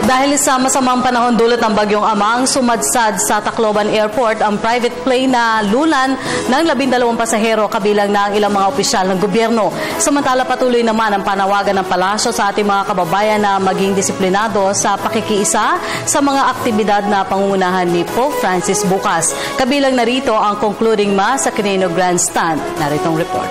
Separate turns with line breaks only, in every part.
Dahil sa masamang panahon dulot ng bagyong Amang, sumadsad sa Tacloban Airport ang private plane na lulan ng 12 pasahero kabilang ng ilang mga opisyal ng gobyerno. Samantala patuloy naman ang panawagan ng palasyo sa ating mga kababayan na maging disiplinado sa pakikiisa sa mga aktibidad na pangungunahan ni Pope Francis bukas. Kabilang narito ang concluding mass sa Quirino Grandstand. Naritong report.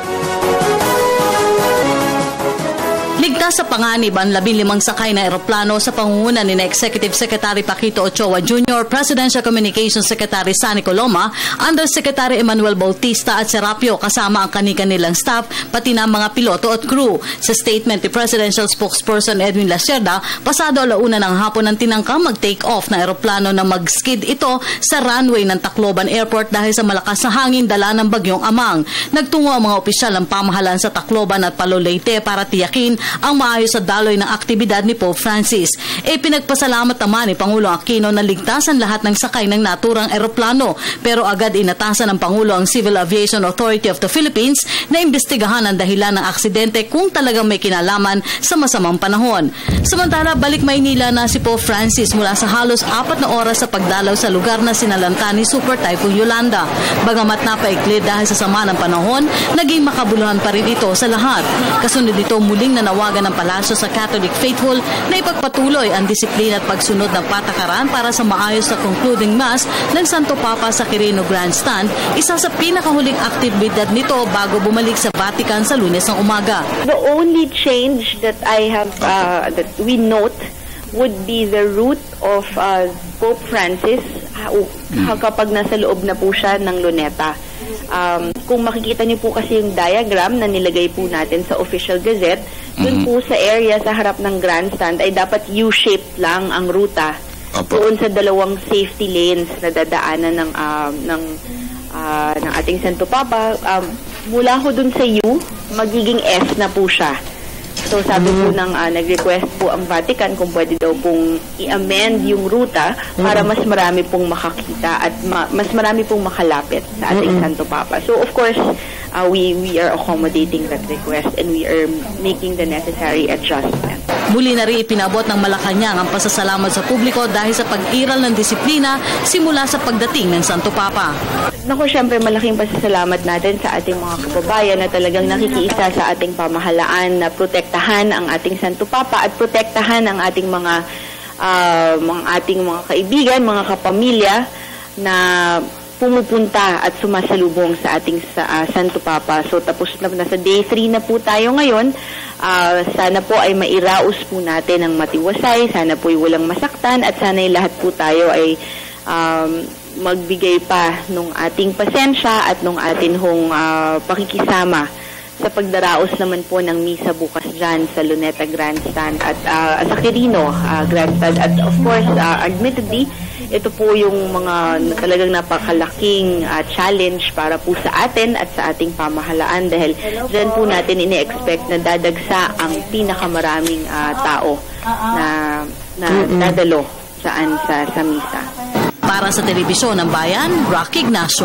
Ligtas sa panganib ang 15 sakay na eroplano sa pangunguna ni Executive Secretary Paquito Ochoa Jr., Presidential Communications Secretary Sunny Coloma, Undersecretary Emmanuel Bautista at Serapio kasama ang kani-kanilang staff pati na mga piloto at crew. Sa statement ni Presidential Spokesperson Edwin Lacerda, pasado 1:00 ng hapon ang tinangkang mag-take off na eroplano na mag-skid ito sa runway ng Tacloban Airport dahil sa malakas na hangin dala ng bagyong Amang. Nagtungo ang mga opisyal ng pamahalaan sa Tacloban at Palolete para tiyakin ang maayos sa daloy ng aktibidad ni Pope Francis. Pinagpasalamat naman ni Pangulong Aquino na ligtas ang lahat ng sakay ng naturang eroplano, pero agad inatasan ng Pangulo ang Civil Aviation Authority of the Philippines na imbestigahan ang dahilan ng aksidente kung talagang may kinalaman sa masamang panahon. Samantala, balik Maynila na si Pope Francis mula sa halos 4 na oras sa pagdalaw sa lugar na sinalanta ni Super Typhoon Yolanda. Bagamat napaiklid dahil sa sama ng panahon, naging makabuluhan pa rin ito sa lahat. Kasunod dito muling nanawagan ng palasyo sa Catholic faithful na ipagpatuloy ang disiplina at pagsunod ng patakaran para sa maayos na concluding mass ng Santo Papa sa Quirino Grandstand, isa sa pinakahuling aktibidad nito bago bumalik sa Vatican sa Lunes ng umaga.
The only change that I have that we note would be the route of Pope Francis kapag nasa loob na po siya ng Luneta. Kung makikita niyo po kasi yung diagram na nilagay po natin sa official gazette, dun po sa area sa harap ng grandstand ay dapat U-shaped lang ang ruta. Doon sa 2 safety lanes na dadaanan ng ating Santo Papa. Mula ho dun sa U, magiging S na po siya. So sabi po nag-request po ang Vatican kung pwede daw pong i-amend yung ruta para mas marami pong makakita at mas marami pong makalapit sa ating Santo Papa. So of course, we are accommodating that request and we are making the necessary adjustment.
Muli na rin ipinabot ng Malacanang ang pasasalamat sa publiko dahil sa pag-iral ng disiplina simula sa pagdating ng Santo Papa.
Naku, syempre malaking pasasalamat natin sa ating mga kababayan na talagang nakikiisa sa ating pamahalaan na protektahan ang ating Santo Papa at protektahan ang ating mga kaibigan, mga kapamilya na pumupunta at sumasalubong sa ating Santo Papa. So tapos na sa day 3 na po tayo ngayon. Sana po ay mairaos po natin ang matiwasay, sana po ay walang masaktan at sana ay lahat po tayo ay magbigay pa nung ating pasensya at nung atin hong pakikisama sa pagdaraos naman po ng misa bukas dyan sa Luneta Grandstand at sa Quirino Grandstand. At of course, admittedly, ito po yung mga talagang napakalaking challenge para po sa atin at sa ating pamahalaan dahil dyan po natin ini-expect na dadagsa ang pinakamaraming tao na dadalo sa misa. Para sa Telebisyon ng Bayan, Rocky Ignacio.